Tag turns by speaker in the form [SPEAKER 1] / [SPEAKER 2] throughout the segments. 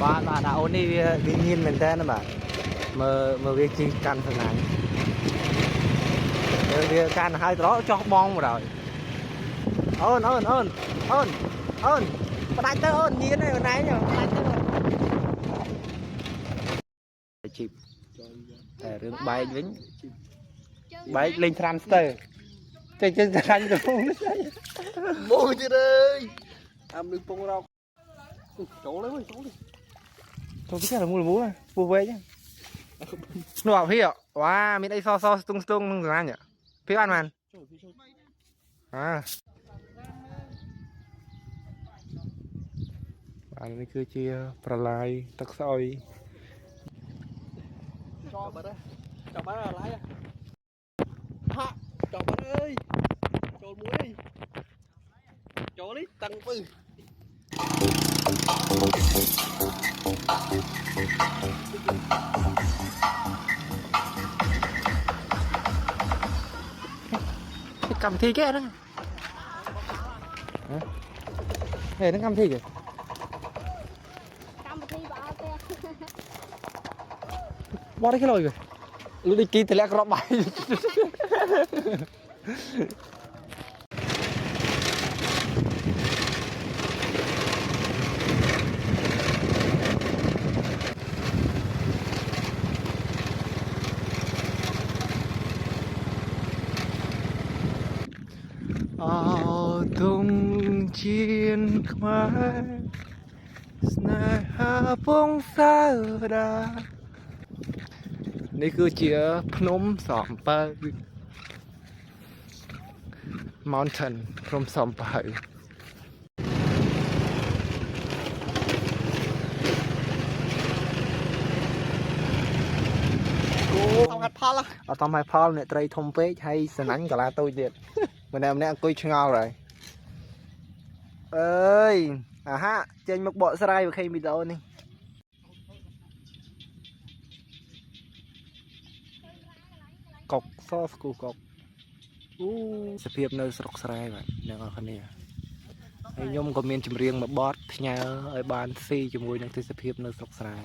[SPEAKER 1] បាទអូននេះវាញៀនមែនតើណាបាទមើលវាជីកាន់ស្នាញ់វាកាន់ហើយត្រចោះបងមកដល់អូនផ្ដាច់ទៅអូនញៀនឯងណែផ្ដាច់ទៅជីបតែរឿងបែកវិញបែកលេងត្រាំស្ទើចេញចាញ់ទៅពងនេះមួយទៀតអើយតាមនឹងពងរោចូលទៅចូលទៅចូលមូលពូវែងនោះអភីវ៉ាមានអីសស្ទង់នឹងស្នាញ់ភីបានបានបាទនេះគឺជាប្រឡាយទឹកស្អុយចូលបាត់ហើយឡាយហាក់ចូលបាត់អើយចូលមួយចូលនេះតឹងពឹកម្មវិធីគេហ្នឹងហេហ្នឹងកម្មវិធីគេកម្មវិធីបើទេបរិគេលុយគេលុយគីតម្លាក់ក្របបាយទុំជានខ្មែរស្នេហាពងសាដានេះគឺជាភ្នំសំពៅ Mountain ភ្នំសំពៅអត់តំហេតុផលអ្នកត្រីធំពេកហើយសណាញ់កាឡាតូចទៀតម្នាក់អង្គុយឆ្ងល់ហើយអើយអាហាចេញមកបកស្រាយវិខេវីដេអូនេះកុកសស្គូកុកសភាពនៅស្រុកស្រែបាទអ្នកនរគ្នាហើយខ្ញុំក៏មានចម្រៀងមួយបទផ្ញើឲ្យបានស៊ីជាមួយនឹងទេសភាពនៅស្រុកស្រែ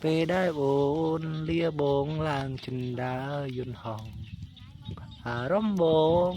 [SPEAKER 1] ពេលដែលអូនលាបងឡើងចិនដាយន្តហោះអារម្មណ៍បង